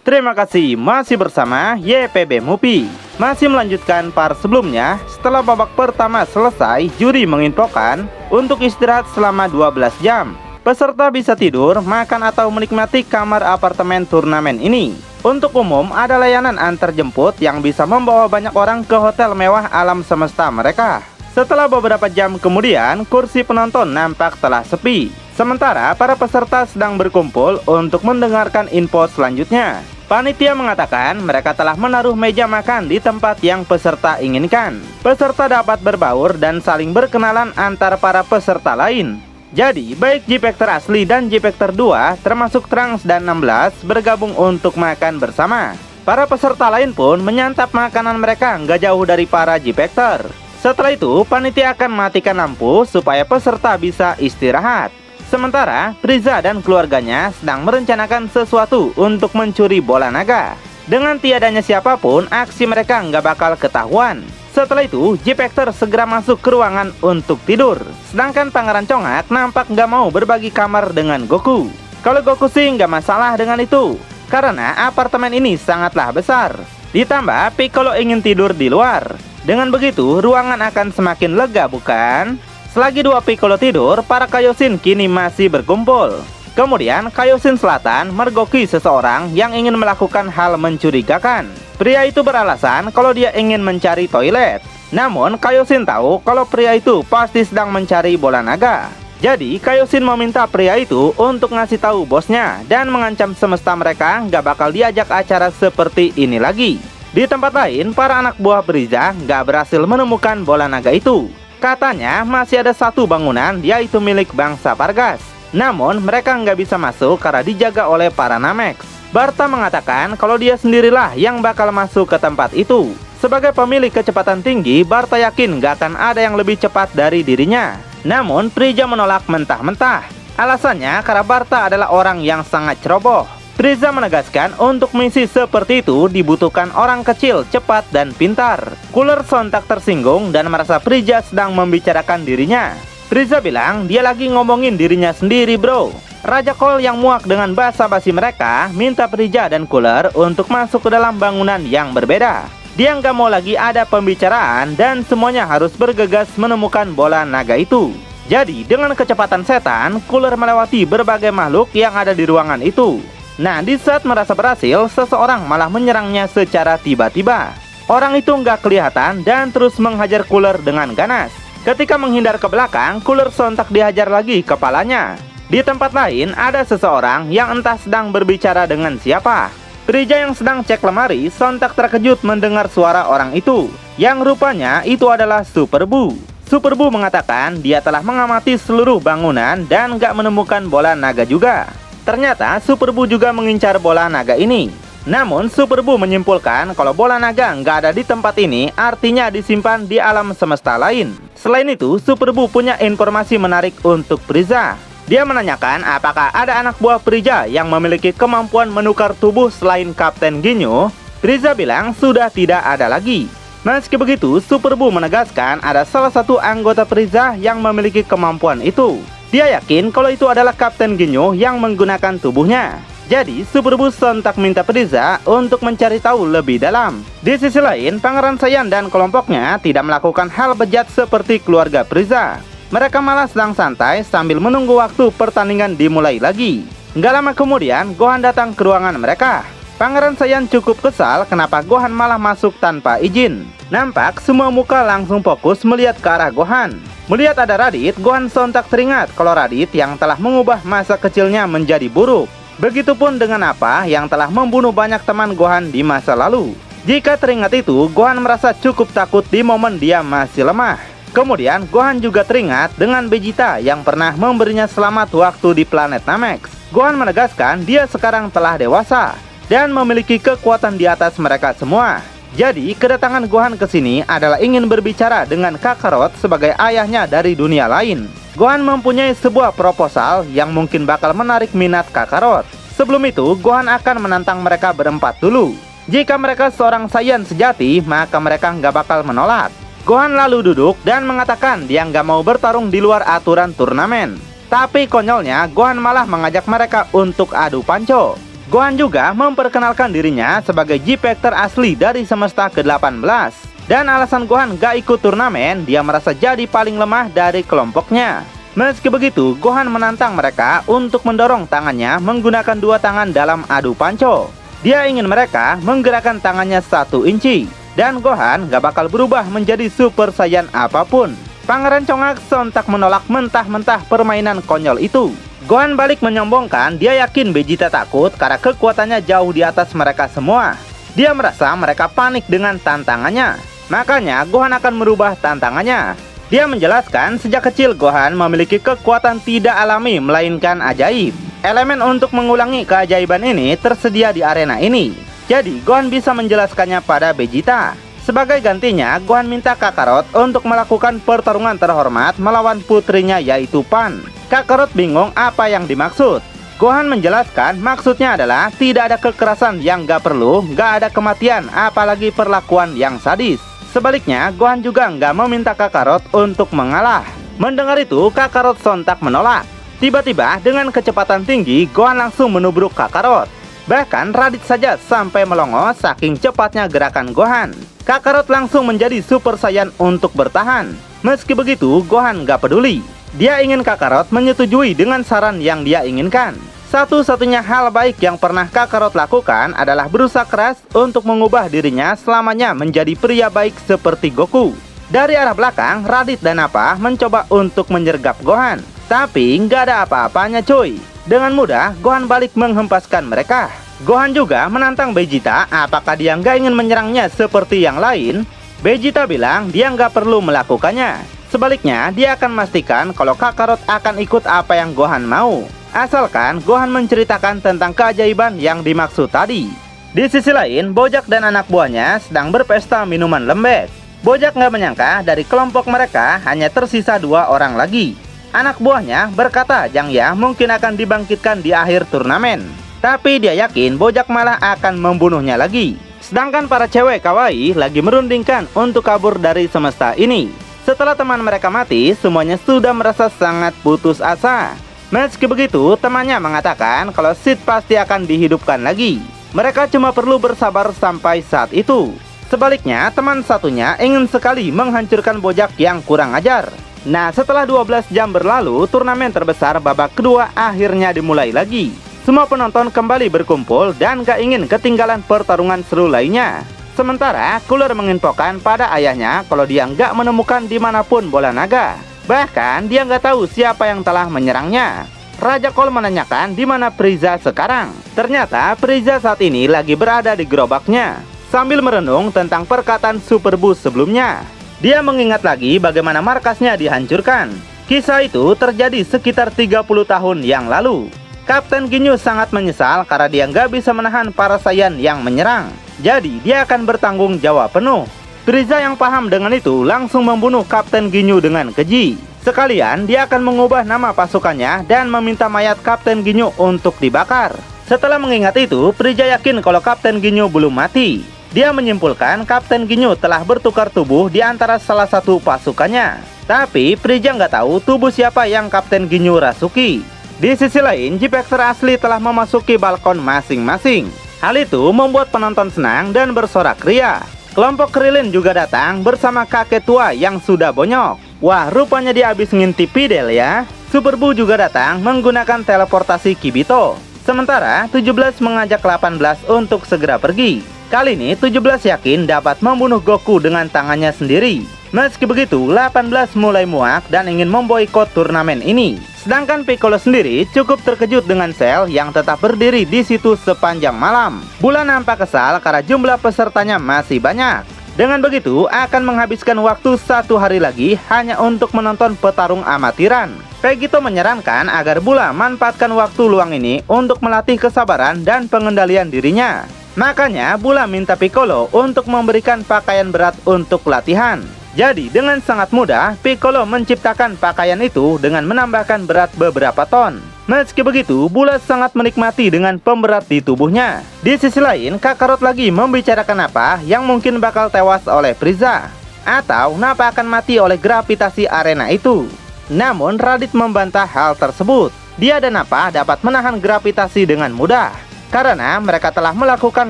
Terima kasih, masih bersama YPB Movie. Masih melanjutkan part sebelumnya. Setelah babak pertama selesai, juri menginfokan untuk istirahat selama 12 jam. Peserta bisa tidur, makan atau menikmati kamar apartemen turnamen ini. Untuk umum, ada layanan antar jemput yang bisa membawa banyak orang ke hotel mewah alam semesta mereka. Setelah beberapa jam kemudian, kursi penonton nampak telah sepi. Sementara para peserta sedang berkumpul untuk mendengarkan info selanjutnya. Panitia mengatakan mereka telah menaruh meja makan di tempat yang peserta inginkan. Peserta dapat berbaur dan saling berkenalan antar para peserta lain. Jadi, baik J-Factor asli dan J-Factor 2 termasuk Trunks dan 16 bergabung untuk makan bersama. Para peserta lain pun menyantap makanan mereka nggak jauh dari para J-Factor. Setelah itu, panitia akan mematikan lampu supaya peserta bisa istirahat. Sementara, Frieza dan keluarganya sedang merencanakan sesuatu untuk mencuri bola naga. Dengan tiadanya siapapun, aksi mereka nggak bakal ketahuan. Setelah itu, J-Factor segera masuk ke ruangan untuk tidur. Sedangkan Pangeran Congak nampak nggak mau berbagi kamar dengan Goku. Kalau Goku sih nggak masalah dengan itu, karena apartemen ini sangatlah besar. Ditambah, Piccolo ingin tidur di luar. Dengan begitu, ruangan akan semakin lega, bukan? Selagi dua Piccolo tidur, para Kaioshin kini masih berkumpul. Kemudian, Kaioshin Selatan mergoki seseorang yang ingin melakukan hal mencurigakan. Pria itu beralasan kalau dia ingin mencari toilet. Namun, Kaioshin tahu kalau pria itu pasti sedang mencari bola naga. Jadi, Kaioshin meminta pria itu untuk ngasih tahu bosnya dan mengancam semesta mereka nggak bakal diajak acara seperti ini lagi. Di tempat lain, para anak buah Frieza nggak berhasil menemukan bola naga itu. Katanya masih ada satu bangunan, yaitu milik bangsa Vargas. Namun mereka nggak bisa masuk karena dijaga oleh para Namex. Barta mengatakan kalau dia sendirilah yang bakal masuk ke tempat itu. Sebagai pemilik kecepatan tinggi, Barta yakin nggak akan ada yang lebih cepat dari dirinya. Namun Frieza menolak mentah-mentah. Alasannya karena Barta adalah orang yang sangat ceroboh. Frieza menegaskan untuk misi seperti itu dibutuhkan orang kecil, cepat, dan pintar. Cooler sontak tersinggung dan merasa Frieza sedang membicarakan dirinya. Frieza bilang dia lagi ngomongin dirinya sendiri, bro. Raja Cole yang muak dengan basa-basi mereka minta Frieza dan Cooler untuk masuk ke dalam bangunan yang berbeda. Dia nggak mau lagi ada pembicaraan dan semuanya harus bergegas menemukan bola naga itu. Jadi dengan kecepatan setan, Cooler melewati berbagai makhluk yang ada di ruangan itu. Nah, di saat merasa berhasil, seseorang malah menyerangnya secara tiba-tiba. Orang itu nggak kelihatan dan terus menghajar Cooler dengan ganas. Ketika menghindar ke belakang, Cooler sontak dihajar lagi kepalanya. Di tempat lain, ada seseorang yang entah sedang berbicara dengan siapa. Frieza yang sedang cek lemari, sontak terkejut mendengar suara orang itu. Yang rupanya itu adalah Super Buu. Super Buu mengatakan dia telah mengamati seluruh bangunan dan nggak menemukan bola naga juga. Ternyata Super Buu juga mengincar bola naga ini. Namun Super Buu menyimpulkan kalau bola naga nggak ada di tempat ini, artinya disimpan di alam semesta lain. Selain itu, Super Buu punya informasi menarik untuk Frieza. Dia menanyakan apakah ada anak buah Frieza yang memiliki kemampuan menukar tubuh selain Kapten Ginyu. Frieza bilang sudah tidak ada lagi. Meski begitu, Super Buu menegaskan ada salah satu anggota Frieza yang memiliki kemampuan itu. Dia yakin kalau itu adalah Kapten Ginyu yang menggunakan tubuhnya. Jadi, Super Buu sontak minta Frieza untuk mencari tahu lebih dalam. Di sisi lain, Pangeran Saiyan dan kelompoknya tidak melakukan hal bejat seperti keluarga Frieza. Mereka malah sedang santai sambil menunggu waktu pertandingan dimulai lagi. Nggak lama kemudian, Gohan datang ke ruangan mereka. Pangeran Saiyan cukup kesal kenapa Gohan malah masuk tanpa izin. Nampak semua muka langsung fokus melihat ke arah Gohan. Melihat ada Raditz, Gohan sontak teringat kalau Raditz yang telah mengubah masa kecilnya menjadi buruk. Begitupun dengan apa yang telah membunuh banyak teman Gohan di masa lalu. Jika teringat itu, Gohan merasa cukup takut di momen dia masih lemah. Kemudian, Gohan juga teringat dengan Vegeta yang pernah memberinya selamat waktu di planet Namek. Gohan menegaskan dia sekarang telah dewasa dan memiliki kekuatan di atas mereka semua. Jadi, kedatangan Gohan ke sini adalah ingin berbicara dengan Kakarot sebagai ayahnya dari dunia lain. Gohan mempunyai sebuah proposal yang mungkin bakal menarik minat Kakarot. Sebelum itu, Gohan akan menantang mereka berempat dulu. Jika mereka seorang Saiyan sejati, maka mereka nggak bakal menolak. Gohan lalu duduk dan mengatakan dia nggak mau bertarung di luar aturan turnamen. Tapi konyolnya, Gohan malah mengajak mereka untuk adu panco. Gohan juga memperkenalkan dirinya sebagai G-Factor asli dari semesta ke-18. Dan alasan Gohan gak ikut turnamen, dia merasa jadi paling lemah dari kelompoknya. Meski begitu, Gohan menantang mereka untuk mendorong tangannya menggunakan dua tangan dalam adu panco. Dia ingin mereka menggerakkan tangannya 1 inci. Dan Gohan gak bakal berubah menjadi Super Saiyan apapun. Pangeran Congak sontak menolak mentah-mentah permainan konyol itu. Gohan balik menyombongkan dia yakin Vegeta takut karena kekuatannya jauh di atas mereka semua. Dia merasa mereka panik dengan tantangannya. Makanya Gohan akan merubah tantangannya. Dia menjelaskan sejak kecil Gohan memiliki kekuatan tidak alami melainkan ajaib. Elemen untuk mengulangi keajaiban ini tersedia di arena ini. Jadi Gohan bisa menjelaskannya pada Vegeta. Sebagai gantinya, Gohan minta Kakarot untuk melakukan pertarungan terhormat melawan putrinya yaitu Pan. Kakarot bingung apa yang dimaksud. Gohan menjelaskan maksudnya adalah tidak ada kekerasan yang gak perlu, gak ada kematian, apalagi perlakuan yang sadis. Sebaliknya, Gohan juga gak meminta Kakarot untuk mengalah. Mendengar itu, Kakarot sontak menolak. Tiba-tiba dengan kecepatan tinggi, Gohan langsung menubruk Kakarot. Bahkan Raditz saja sampai melongo saking cepatnya gerakan Gohan. Kakarot langsung menjadi Super Saiyan untuk bertahan. Meski begitu, Gohan gak peduli. Dia ingin Kakarot menyetujui dengan saran yang dia inginkan. Satu-satunya hal baik yang pernah Kakarot lakukan adalah berusaha keras untuk mengubah dirinya selamanya menjadi pria baik seperti Goku. Dari arah belakang, Raditz dan Nappa mencoba untuk menyergap Gohan. Tapi nggak ada apa-apanya cuy. Dengan mudah, Gohan balik menghempaskan mereka. Gohan juga menantang Vegeta apakah dia nggak ingin menyerangnya seperti yang lain. Vegeta bilang dia nggak perlu melakukannya. Sebaliknya, dia akan memastikan kalau Kakarot akan ikut apa yang Gohan mau. Asalkan Gohan menceritakan tentang keajaiban yang dimaksud tadi. Di sisi lain, Bojack dan anak buahnya sedang berpesta minuman lembek. Bojack nggak menyangka dari kelompok mereka hanya tersisa 2 orang lagi. Anak buahnya berkata Zhang Ya mungkin akan dibangkitkan di akhir turnamen. Tapi dia yakin Bojack malah akan membunuhnya lagi. Sedangkan para cewek kawaii lagi merundingkan untuk kabur dari semesta ini. Setelah teman mereka mati, semuanya sudah merasa sangat putus asa. Meski begitu, temannya mengatakan kalau Sid pasti akan dihidupkan lagi. Mereka cuma perlu bersabar sampai saat itu. Sebaliknya, teman satunya ingin sekali menghancurkan Bojack yang kurang ajar. Nah, setelah 12 jam berlalu, turnamen terbesar babak kedua akhirnya dimulai lagi. Semua penonton kembali berkumpul dan gak ingin ketinggalan pertarungan seru lainnya. Sementara, Cooler menginfokan pada ayahnya kalau dia nggak menemukan dimanapun bola naga. Bahkan, dia nggak tahu siapa yang telah menyerangnya. Raja Cole menanyakan di mana Frieza sekarang. Ternyata, Frieza saat ini lagi berada di gerobaknya. Sambil merenung tentang perkataan Super Boost sebelumnya. Dia mengingat lagi bagaimana markasnya dihancurkan. Kisah itu terjadi sekitar 30 tahun yang lalu. Kapten Ginyu sangat menyesal karena dia nggak bisa menahan para Saiyan yang menyerang. Jadi dia akan bertanggung jawab penuh. Frieza yang paham dengan itu langsung membunuh Kapten Ginyu dengan keji. Sekalian dia akan mengubah nama pasukannya dan meminta mayat Kapten Ginyu untuk dibakar. Setelah mengingat itu, Frieza yakin kalau Kapten Ginyu belum mati. Dia menyimpulkan Kapten Ginyu telah bertukar tubuh di antara salah satu pasukannya. Tapi Frieza nggak tahu tubuh siapa yang Kapten Ginyu rasuki. Di sisi lain, G-Factor asli telah memasuki balkon masing-masing. Hal itu membuat penonton senang dan bersorak ria. Kelompok Krillin juga datang bersama kakek tua yang sudah bonyok. Wah, rupanya dia habis ngintip Videl ya. Super Buu juga datang menggunakan teleportasi Kibito. Sementara 17 mengajak 18 untuk segera pergi. Kali ini 17 yakin dapat membunuh Goku dengan tangannya sendiri. Meski begitu, 18 mulai muak dan ingin memboikot turnamen ini. Sedangkan Piccolo sendiri cukup terkejut dengan Cell yang tetap berdiri di situ sepanjang malam. Bulan nampak kesal karena jumlah pesertanya masih banyak. Dengan begitu, akan menghabiskan waktu 1 hari lagi hanya untuk menonton petarung amatiran. Vegito menyarankan agar Bula manfaatkan waktu luang ini untuk melatih kesabaran dan pengendalian dirinya. Makanya Bula minta Piccolo untuk memberikan pakaian berat untuk latihan. Jadi dengan sangat mudah Piccolo menciptakan pakaian itu dengan menambahkan berat beberapa ton. Meski begitu, Bula sangat menikmati dengan pemberat di tubuhnya. Di sisi lain, Kakarot lagi membicarakan apa yang mungkin bakal tewas oleh Frieza. Atau Nappa akan mati oleh gravitasi arena itu. Namun Raditz membantah hal tersebut. Dia dan Nappa dapat menahan gravitasi dengan mudah. karena mereka telah melakukan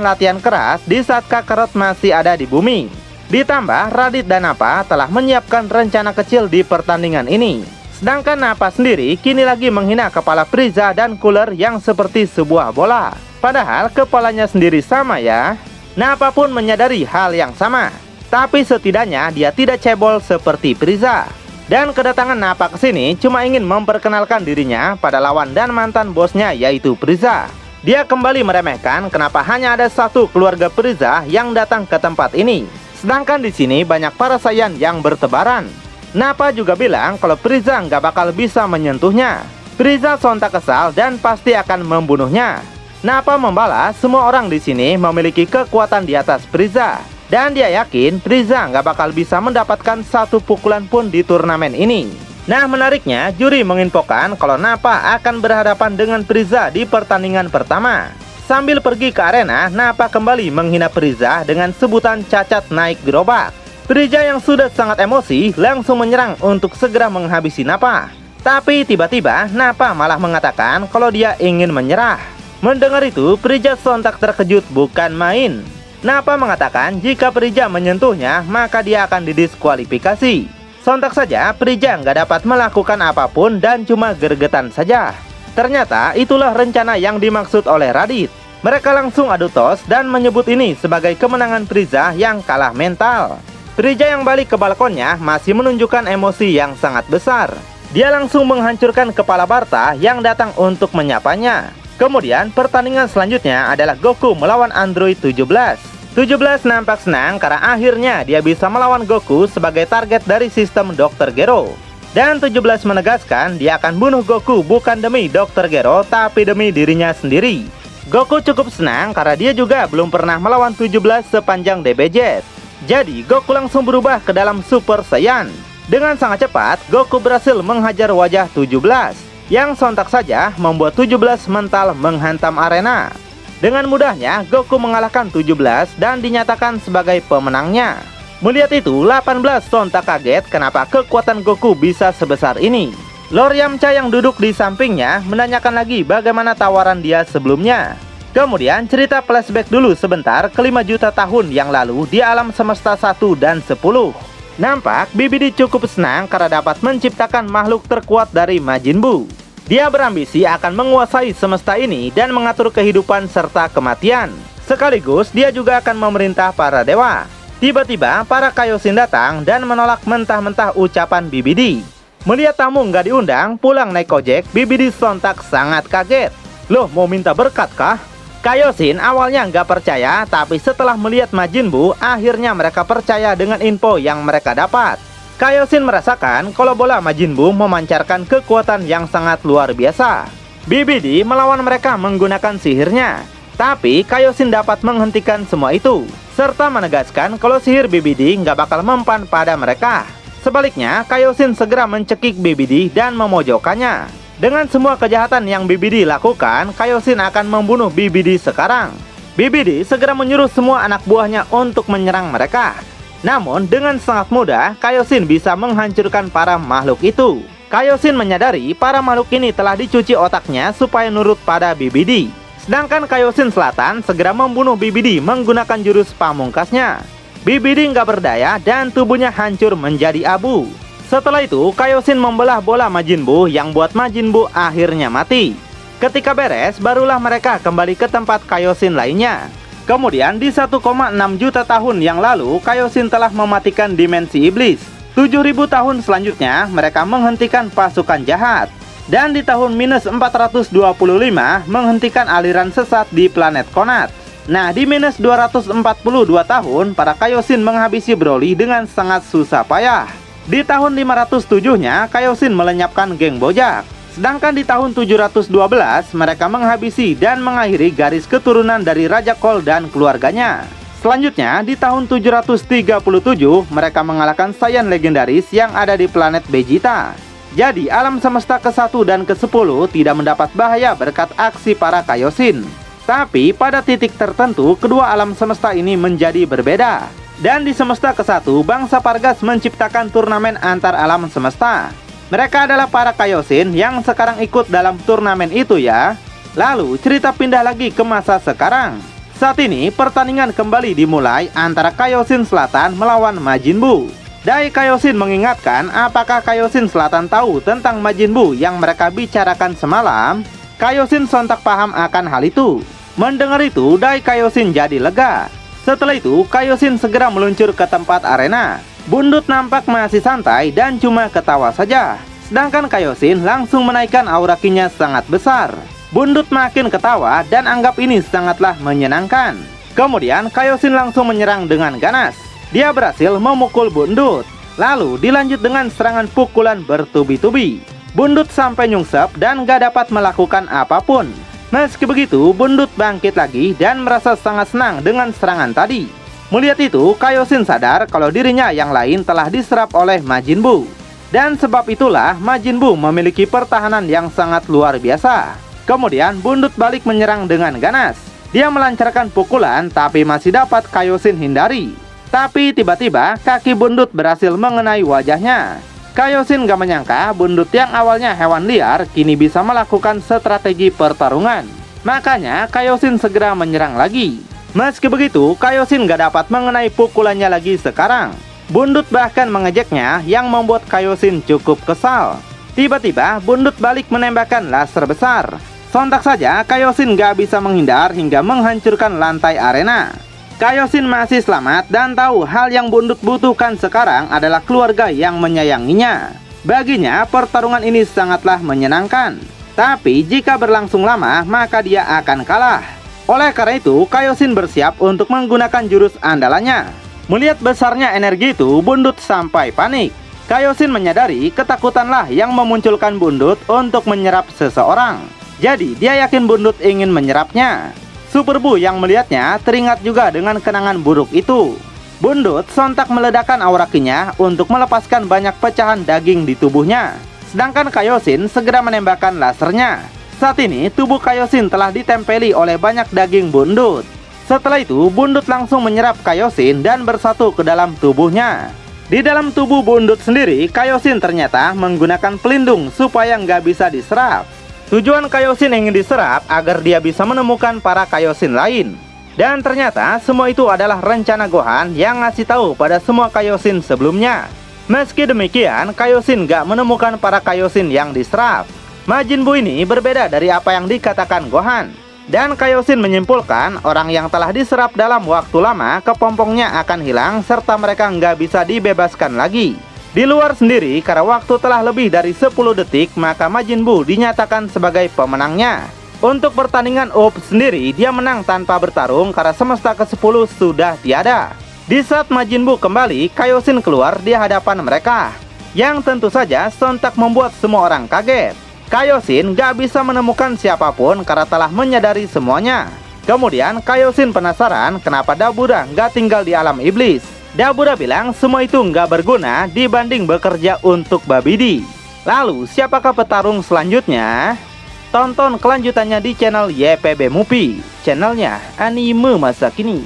latihan keras di saat Kakarot masih ada di bumi. Ditambah Raditz dan Nappa telah menyiapkan rencana kecil di pertandingan ini. Sedangkan Nappa sendiri kini lagi menghina kepala Frieza dan Cooler yang seperti sebuah bola. Padahal kepalanya sendiri sama ya. Nappa pun menyadari hal yang sama. Tapi setidaknya dia tidak cebol seperti Frieza. Dan kedatangan Nappa ke sini cuma ingin memperkenalkan dirinya pada lawan dan mantan bosnya yaitu Frieza. Dia kembali meremehkan kenapa hanya ada satu keluarga Frieza yang datang ke tempat ini. Sedangkan di sini banyak para Saiyan yang bertebaran. Nappa juga bilang kalau Frieza nggak bakal bisa menyentuhnya. Frieza sontak kesal dan pasti akan membunuhnya. Nappa membalas semua orang di sini memiliki kekuatan di atas Frieza. Dan dia yakin Frieza nggak bakal bisa mendapatkan satu pukulan pun di turnamen ini. Nah menariknya, juri menginfokan kalau Nappa akan berhadapan dengan Frieza di pertandingan pertama. Sambil pergi ke arena, Nappa kembali menghina Frieza dengan sebutan cacat naik gerobak. Frieza yang sudah sangat emosi langsung menyerang untuk segera menghabisi Nappa. Tapi tiba-tiba Nappa malah mengatakan kalau dia ingin menyerah. Mendengar itu, Frieza sontak terkejut bukan main. Nappa mengatakan jika Frieza menyentuhnya maka dia akan didiskualifikasi. Sontak saja Frieza nggak dapat melakukan apapun dan cuma gergetan saja. Ternyata itulah rencana yang dimaksud oleh Raditz. Mereka langsung adu tos dan menyebut ini sebagai kemenangan Frieza yang kalah mental. Frieza yang balik ke balkonnya masih menunjukkan emosi yang sangat besar. Dia langsung menghancurkan kepala Barta yang datang untuk menyapanya. Kemudian pertandingan selanjutnya adalah Goku melawan Android 17. 17 nampak senang karena akhirnya dia bisa melawan Goku sebagai target dari sistem Dr. Gero. Dan 17 menegaskan dia akan bunuh Goku bukan demi Dr. Gero tapi demi dirinya sendiri. Goku cukup senang karena dia juga belum pernah melawan 17 sepanjang DBZ. Jadi Goku langsung berubah ke dalam Super Saiyan. Dengan sangat cepat Goku berhasil menghajar wajah 17 yang sontak saja membuat 17 mental menghantam arena. Dengan mudahnya Goku mengalahkan 17 dan dinyatakan sebagai pemenangnya. Melihat itu 18 sontak kaget kenapa kekuatan Goku bisa sebesar ini. Lord Yamcha yang duduk di sampingnya menanyakan lagi bagaimana tawaran dia sebelumnya. Kemudian cerita flashback dulu sebentar ke 5 juta tahun yang lalu di alam semesta 1 dan 10. Nampak BBD cukup senang karena dapat menciptakan makhluk terkuat dari Majin Buu. Dia berambisi akan menguasai semesta ini dan mengatur kehidupan serta kematian. Sekaligus dia juga akan memerintah para dewa. Tiba-tiba para Kaioshin datang dan menolak mentah-mentah ucapan BBD. Melihat tamu nggak diundang pulang naik ojek, BBD sontak sangat kaget. Loh, mau minta berkat kah? Kaioshin awalnya nggak percaya, tapi setelah melihat Majin Buu, akhirnya mereka percaya dengan info yang mereka dapat. Kaioshin merasakan kalau bola Majin Buu memancarkan kekuatan yang sangat luar biasa. BBD melawan mereka menggunakan sihirnya. Tapi Kaioshin dapat menghentikan semua itu, serta menegaskan kalau sihir BBD nggak bakal mempan pada mereka. Sebaliknya, Kaioshin segera mencekik BBD dan memojokkannya. Dengan semua kejahatan yang BBD lakukan, Kaioshin akan membunuh BBD sekarang. BBD segera menyuruh semua anak buahnya untuk menyerang mereka. Namun dengan sangat mudah Kaioshin bisa menghancurkan para makhluk itu. Kaioshin menyadari para makhluk ini telah dicuci otaknya supaya nurut pada BBD. Sedangkan Kaioshin Selatan segera membunuh BBD menggunakan jurus pamungkasnya. BBD nggak berdaya dan tubuhnya hancur menjadi abu. Setelah itu Kaioshin membelah bola Majin Buu yang buat Majin Buu akhirnya mati. Ketika beres barulah mereka kembali ke tempat Kaioshin lainnya. Kemudian di 1,6 juta tahun yang lalu Kaioshin telah mematikan dimensi iblis. 7.000 tahun selanjutnya mereka menghentikan pasukan jahat. Dan di tahun minus 425 menghentikan aliran sesat di planet Konat. Nah di minus 242 tahun para Kaioshin menghabisi Broly dengan sangat susah payah. Di tahun 507-nya Kaioshin melenyapkan geng Bojack. Sedangkan di tahun 712 mereka menghabisi dan mengakhiri garis keturunan dari Raja Cole dan keluarganya. Selanjutnya di tahun 737 mereka mengalahkan Saiyan legendaris yang ada di planet Vegeta. Jadi alam semesta ke-1 dan ke-10 tidak mendapat bahaya berkat aksi para Kaioshin. Tapi pada titik tertentu kedua alam semesta ini menjadi berbeda. Dan di semesta ke-1 bangsa Pargas menciptakan turnamen antar alam semesta. Mereka adalah para Kaioshin yang sekarang ikut dalam turnamen itu ya. Lalu cerita pindah lagi ke masa sekarang. Saat ini pertandingan kembali dimulai antara Kaioshin Selatan melawan Majin Buu. Dai Kaioshin mengingatkan apakah Kaioshin Selatan tahu tentang Majin Buu yang mereka bicarakan semalam. Kaioshin sontak paham akan hal itu. Mendengar itu, Dai Kaioshin jadi lega. Setelah itu, Kaioshin segera meluncur ke tempat arena. Bundut nampak masih santai dan cuma ketawa saja. Sedangkan Kaioshin langsung menaikkan aura ki-nya sangat besar. Bundut makin ketawa dan anggap ini sangatlah menyenangkan. Kemudian Kaioshin langsung menyerang dengan ganas. Dia berhasil memukul Bundut. Lalu dilanjut dengan serangan pukulan bertubi-tubi. Bundut sampai nyungsep dan gak dapat melakukan apapun. Meski begitu, Bundut bangkit lagi dan merasa sangat senang dengan serangan tadi. Melihat itu, Kaioshin sadar kalau dirinya yang lain telah diserap oleh Majin Buu. Dan sebab itulah Majin Buu memiliki pertahanan yang sangat luar biasa. Kemudian Bundut balik menyerang dengan ganas. Dia melancarkan pukulan tapi masih dapat Kaioshin hindari. Tapi tiba-tiba kaki Bundut berhasil mengenai wajahnya. Kaioshin gak menyangka Bundut yang awalnya hewan liar kini bisa melakukan strategi pertarungan. Makanya Kaioshin segera menyerang lagi. Meski begitu, Kaioshin gak dapat mengenai pukulannya lagi sekarang. Bundut bahkan mengejeknya yang membuat Kaioshin cukup kesal. Tiba-tiba Bundut balik menembakkan laser besar. Sontak saja Kaioshin gak bisa menghindar hingga menghancurkan lantai arena. Kaioshin masih selamat dan tahu hal yang Bundut butuhkan sekarang adalah keluarga yang menyayanginya. Baginya pertarungan ini sangatlah menyenangkan. Tapi jika berlangsung lama maka dia akan kalah. Oleh karena itu Kaioshin bersiap untuk menggunakan jurus andalannya. Melihat besarnya energi itu, Bundut sampai panik. Kaioshin menyadari ketakutanlah yang memunculkan Bundut untuk menyerap seseorang. Jadi dia yakin Bundut ingin menyerapnya. Super Buu yang melihatnya teringat juga dengan kenangan buruk itu. Bundut sontak meledakkan aura ki-nya untuk melepaskan banyak pecahan daging di tubuhnya. Sedangkan Kaioshin segera menembakkan lasernya. Saat ini tubuh Kaioshin telah ditempeli oleh banyak daging Bundut. Setelah itu Bundut langsung menyerap Kaioshin dan bersatu ke dalam tubuhnya. Di dalam tubuh Bundut sendiri, Kaioshin ternyata menggunakan pelindung supaya nggak bisa diserap. Tujuan Kaioshin ingin diserap agar dia bisa menemukan para Kaioshin lain. Dan ternyata semua itu adalah rencana Gohan yang ngasih tahu pada semua Kaioshin sebelumnya. Meski demikian, Kaioshin gak menemukan para Kaioshin yang diserap. Majin Buu ini berbeda dari apa yang dikatakan Gohan. Dan Kaioshin menyimpulkan orang yang telah diserap dalam waktu lama kepompongnya akan hilang serta mereka nggak bisa dibebaskan lagi. Di luar sendiri, karena waktu telah lebih dari 10 detik, maka Majin Buu dinyatakan sebagai pemenangnya. Untuk pertandingan UP sendiri, dia menang tanpa bertarung karena semesta ke-10 sudah tiada. Di saat Majin Buu kembali, Kaioshin keluar di hadapan mereka. Yang tentu saja sontak membuat semua orang kaget. Kaioshin gak bisa menemukan siapapun karena telah menyadari semuanya. Kemudian Kaioshin penasaran kenapa Dabura gak tinggal di alam iblis. Dabura bilang semua itu nggak berguna dibanding bekerja untuk Babidi. Lalu siapakah petarung selanjutnya? Tonton kelanjutannya di channel YPB Movie, channelnya anime masa kini.